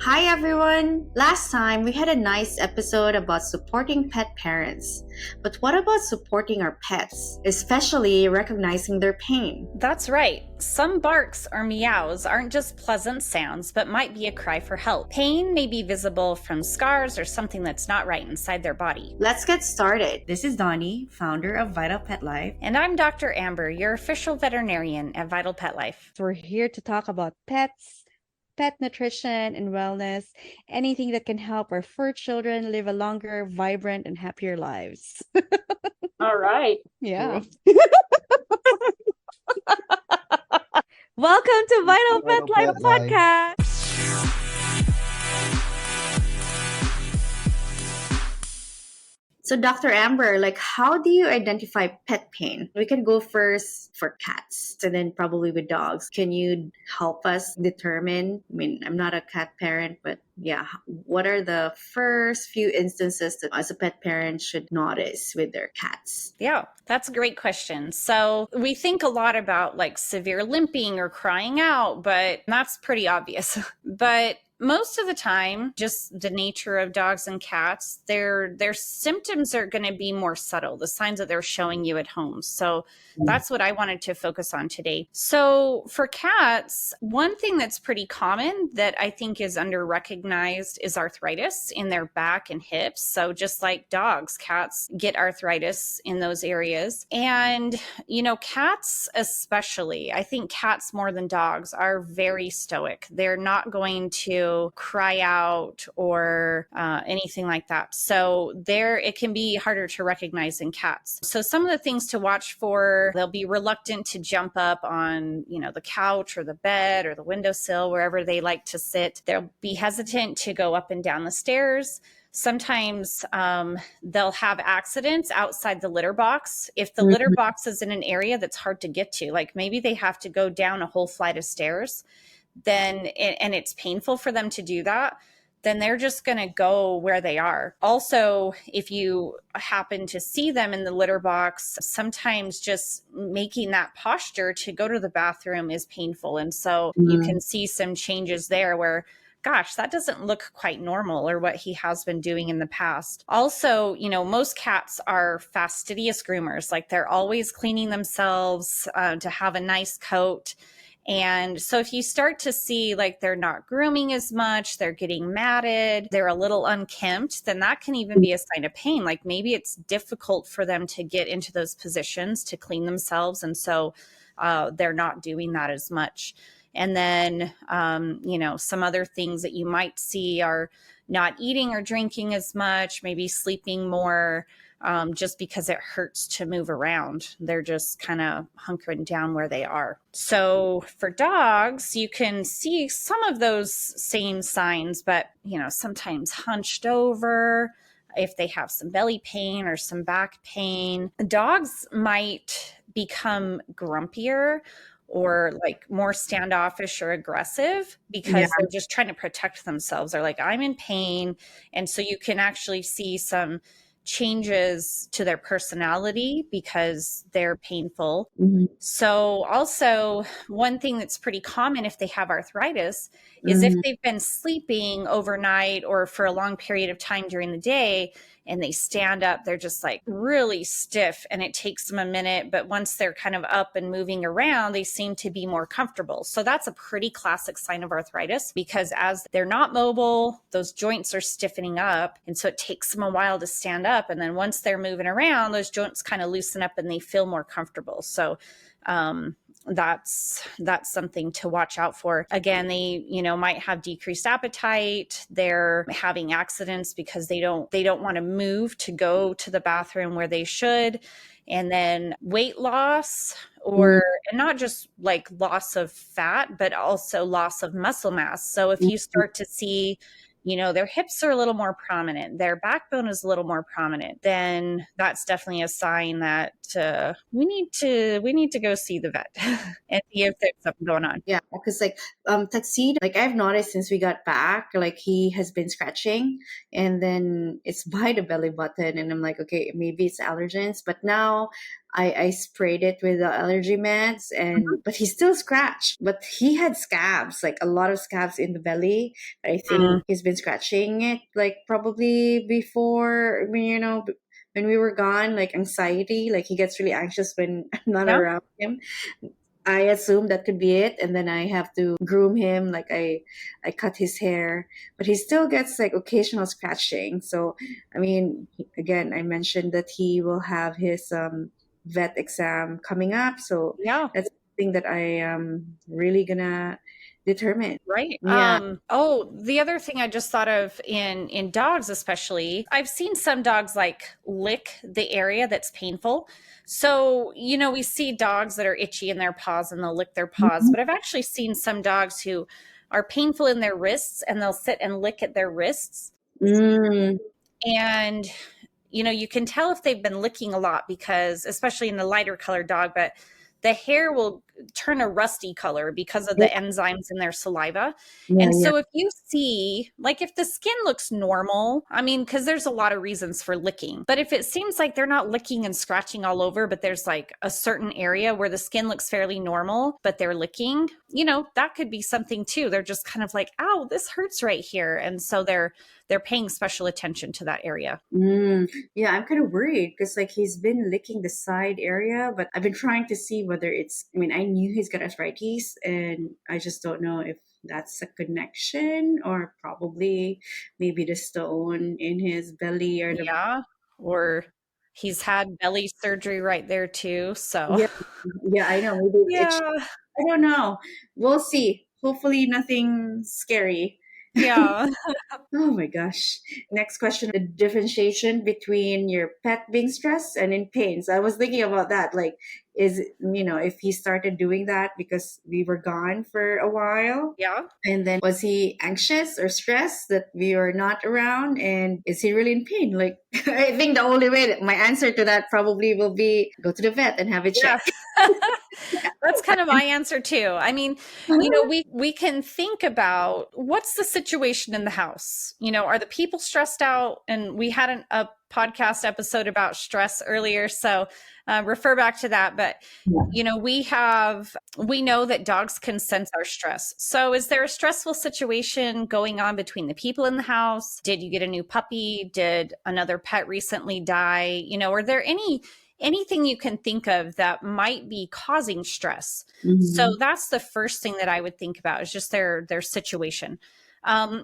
Hi everyone! Last time we had a nice episode about supporting pet parents. But what about supporting our pets, especially recognizing their pain? That's right. Some barks or meows aren't just pleasant sounds, but might be a cry for help. Pain may be visible from scars or something that's not right inside their body. Let's get started. This is Donnie, founder of Vital Pet Life. And I'm Dr. Amber, your official veterinarian at Vital Pet Life. So we're here to talk about pets, pet nutrition and wellness, anything that can help our fur children live a longer, vibrant, and happier lives. All right. Yeah. Welcome to Vital Pet Life Podcast. So Dr. Amber, how do you identify pet pain? We can go first for cats and then probably with dogs. Can you help us determine? I mean, I'm not a cat parent, but yeah, what are the first few instances that as a pet parent should notice with their cats? Yeah, that's a great question. So we think a lot about severe limping or crying out, but that's pretty obvious. But most of the time, just the nature of dogs and cats, their symptoms are going to be more subtle, the signs that they're showing you at home. So that's what I wanted to focus on today. So for cats, one thing that's pretty common that I think is under-recognized is arthritis in their back and hips. So just like dogs, cats get arthritis in those areas. And, cats especially, I think cats more than dogs are very stoic. They're not going to cry out or anything like that. So it can be harder to recognize in cats. So some of the things to watch for, they'll be reluctant to jump up on, the couch or the bed or the windowsill, wherever they like to sit. They'll be hesitant to go up and down the stairs. Sometimes they'll have accidents outside the litter box. If the litter box is in an area that's hard to get to, like maybe they have to go down a whole flight of stairs, and it's painful for them to do that, then they're just going to go where they are. Also, if you happen to see them in the litter box, sometimes just making that posture to go to the bathroom is painful. And so you can see some changes there where, gosh, that doesn't look quite normal or what he has been doing in the past. Also, most cats are fastidious groomers. Like they're always cleaning themselves to have a nice coat. And so if you start to see they're not grooming as much, they're getting matted, they're a little unkempt, then that can even be a sign of pain. Like maybe it's difficult for them to get into those positions to clean themselves. And so they're not doing that as much. And then, some other things that you might see are not eating or drinking as much, maybe sleeping more, just because it hurts to move around. They're just kind of hunkering down where they are. So for dogs, you can see some of those same signs, but, sometimes hunched over, if they have some belly pain or some back pain. Dogs might become grumpier or more standoffish or aggressive because they're just trying to protect themselves. They're like, I'm in pain. And so you can actually see some changes to their personality because they're painful. So also one thing that's pretty common if they have arthritis is if they've been sleeping overnight or for a long period of time during the day and they stand up, they're just really stiff and it takes them a minute. But once they're kind of up and moving around, they seem to be more comfortable. So that's a pretty classic sign of arthritis because as they're not mobile, those joints are stiffening up. And so it takes them a while to stand up. And then once they're moving around, those joints kind of loosen up and they feel more comfortable. So that's something to watch out for. Again, they, might have decreased appetite. They're having accidents because they don't want to move to go to the bathroom where they should. And then weight loss and not just loss of fat, but also loss of muscle mass. So if you start to see, their hips are a little more prominent, their backbone is a little more prominent, then that's definitely a sign that we need to go see the vet and see if there's something going on. Yeah, because Tuxedo, I've noticed since we got back, he has been scratching and then it's by the belly button and I'm like, okay, maybe it's allergens. But now I sprayed it with the allergy meds, and but he still scratched. But he had scabs, like a lot of scabs in the belly. I think Mm. he's been scratching it like probably before. I mean, when we were gone, like anxiety, like he gets really anxious when I'm not Yeah. around him. I assume that could be it, and then I have to groom him. Like I cut his hair, but he still gets like occasional scratching. So, I mean, again, I mentioned that he will have his vet exam coming up. So Yeah. that's something that I am really gonna determine. Right. Yeah. Oh, the other thing I just thought of in dogs especially, I've seen some dogs like lick the area that's painful. So, we see dogs that are itchy in their paws and they'll lick their paws, but I've actually seen some dogs who are painful in their wrists and they'll sit and lick at their wrists. Mm, And you can tell if they've been licking a lot because, especially in the lighter colored dog, but the hair will turn a rusty color because of the yeah, enzymes in their saliva. yeah, And yeah. so if you see, like if the skin looks normal, I mean, because there's a lot of reasons for licking, but if it seems like they're not licking and scratching all over, but there's like a certain area where the skin looks fairly normal, but they're licking, that could be something too. They're just kind of like, ow, this hurts right here. And so they're paying special attention to that area. Mm, yeah, I'm kind of worried because like he's been licking the side area, but I've been trying to see whether it's. I mean, I knew he's got arthritis, and I just don't know if that's a connection or probably maybe the stone in his belly or the. Yeah. Or he's had belly surgery right there too. So, Yeah, yeah, I know. Maybe it's itchy. yeah. I don't know. We'll see. Hopefully, nothing scary. Yeah. Oh my gosh. Next question, the differentiation between your pet being stressed and in pain. So I was thinking about that. Like, if he started doing that because we were gone for a while, Yeah. and then was he anxious or stressed that we were not around? And is he really in pain? Like, I think the only way that my answer to that probably will be go to the vet and have it Yeah. checked. That's kind of my answer too. I mean, we can think about what's the situation in the house. Are the people stressed out? And we had a podcast episode about stress earlier, so refer back to that. But we know that dogs can sense our stress. So, is there a stressful situation going on between the people in the house? Did you get a new puppy? Did another pet recently die? Are there anything you can think of that might be causing stress? So Mhm. that's the first thing that I would think about is just their situation.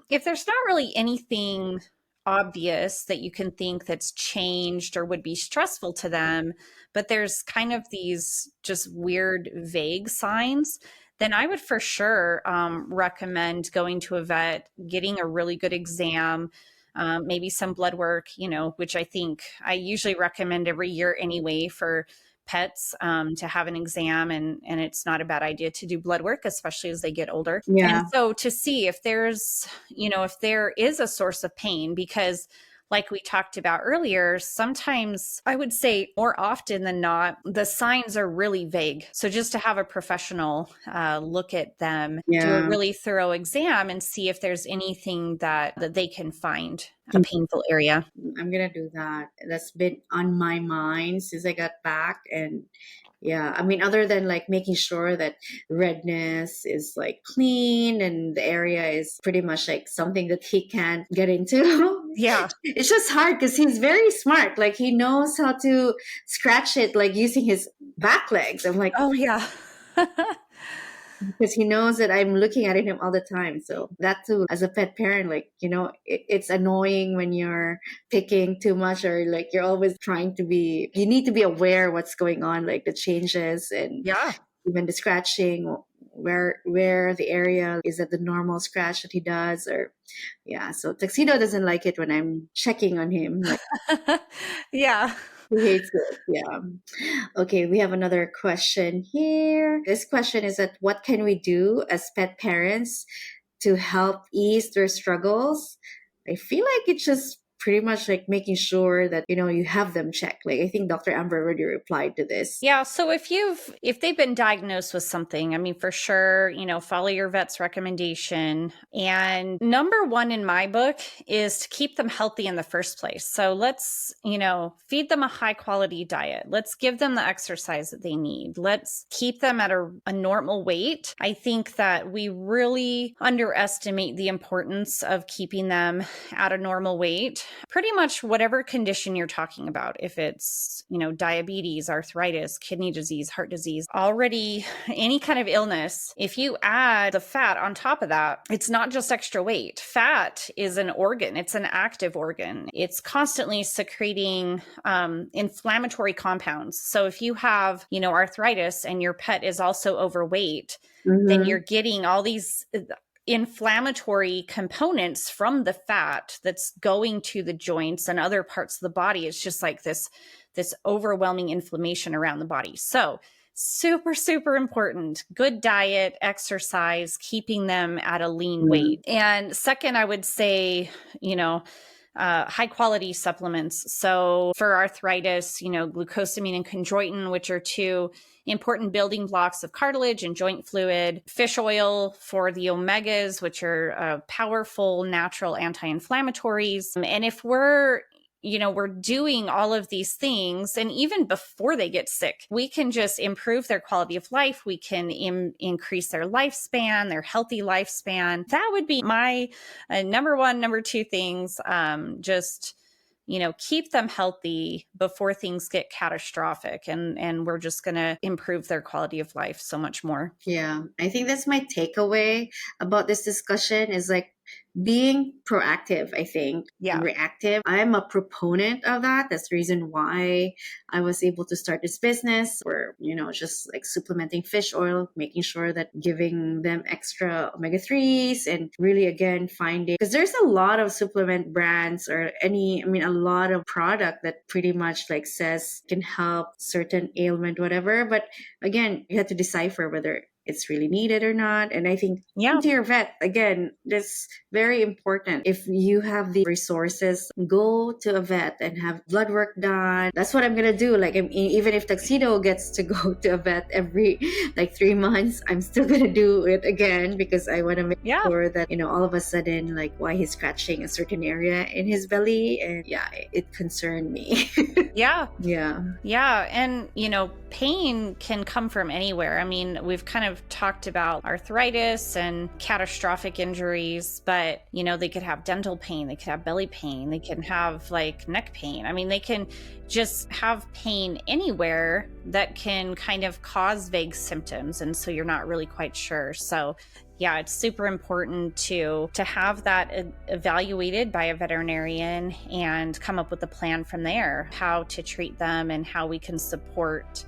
If there's not really anything obvious that you can think that's changed or would be stressful to them, but there's kind of these just weird vague signs, then I would for sure recommend going to a vet, getting a really good exam, maybe some blood work, which I think I usually recommend every year anyway for pets to have an exam, and it's not a bad idea to do blood work, especially as they get older. And Yeah. so to see if if there is a source of pain, because like we talked about earlier, sometimes I would say more often than not, the signs are really vague. So just to have a professional look at them, do a Yeah. really thorough exam and see if there's anything that they can find a painful area. I'm gonna do that. That's been on my mind since I got back. And yeah, I mean, other than like making sure that redness is like clean and the area is pretty much like something that he can't get into. Yeah. It's just hard because he's very smart. Like he knows how to scratch it, like using his back legs. I'm like, Oh, yeah. because he knows that I'm looking at him all the time. So that too, as a pet parent, like, it's annoying when you're picking too much or like you're always you need to be aware what's going on, like the changes and Yeah. even the scratching, where the area is at the normal scratch that he does. Or yeah, so Tuxedo doesn't like it when I'm checking on him. Like Yeah. he hates it. Yeah. Okay, we have another question here. This question is that what can we do as pet parents to help ease their struggles? I feel like it's just pretty much like making sure that, you have them checked. Like I think Dr. Amber already replied to this. Yeah. So if they've been diagnosed with something, I mean, for sure, follow your vet's recommendation. And number one in my book is to keep them healthy in the first place. So let's, feed them a high quality diet. Let's give them the exercise that they need. Let's keep them at a normal weight. I think that we really underestimate the importance of keeping them at a normal weight. Pretty much whatever condition you're talking about, if it's, diabetes, arthritis, kidney disease, heart disease, already any kind of illness, if you add the fat on top of that, it's not just extra weight. Fat is an organ. It's an active organ. It's constantly secreting inflammatory compounds. So if you have, arthritis and your pet is also overweight, then you're getting all these inflammatory components from the fat that's going to the joints and other parts of the body. It's just like this overwhelming inflammation around the body. So super, super important. Good diet, exercise, keeping them at a lean weight. And second, I would say, high quality supplements. So for arthritis, glucosamine and chondroitin, which are two important building blocks of cartilage and joint fluid, fish oil for the omegas, which are powerful natural anti-inflammatories. And if we're doing all of these things, and even before they get sick, we can just improve their quality of life. We can increase their lifespan, their healthy lifespan. That would be my number one, number two things. Just, keep them healthy before things get catastrophic. And we're just going to improve their quality of life so much more. Yeah. I think that's my takeaway about this discussion is like, being proactive, I think, and reactive. I'm a proponent of that. That's the reason why I was able to start this business where, just like supplementing fish oil, making sure that giving them extra omega-3s and really, again, finding, because there's a lot of supplement brands or a lot of product that pretty much like says can help certain ailment, whatever. But again, you have to decipher whether it's really needed or not. And I think to your vet, again, that's very important. If you have the resources, go to a vet and have blood work done. That's what I'm going to do. Like, even if Tuxedo gets to go to a vet every like 3 months, I'm still going to do it again because I want to make sure that, all of a sudden, like why he's scratching a certain area in his belly. And it concerned me. Yeah. And, pain can come from anywhere. I mean, we've kind of talked about arthritis and catastrophic injuries, but they could have dental pain, they could have belly pain, they can have like neck pain. I mean, they can just have pain anywhere that can kind of cause vague symptoms, and so you're not really quite sure. So it's super important to have that evaluated by a veterinarian and come up with a plan from there, how to treat them and how we can support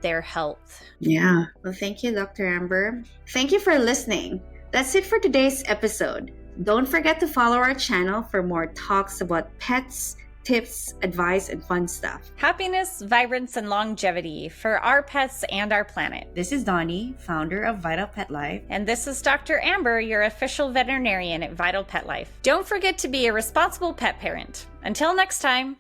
their health. Yeah. Well, thank you, Dr. Amber. Thank you for listening. That's it for today's episode. Don't forget to follow our channel for more talks about pets, tips, advice, and fun stuff. Happiness, vibrance, and longevity for our pets and our planet. This is Donnie, founder of Vital Pet Life. And this is Dr. Amber, your official veterinarian at Vital Pet Life. Don't forget to be a responsible pet parent. Until next time.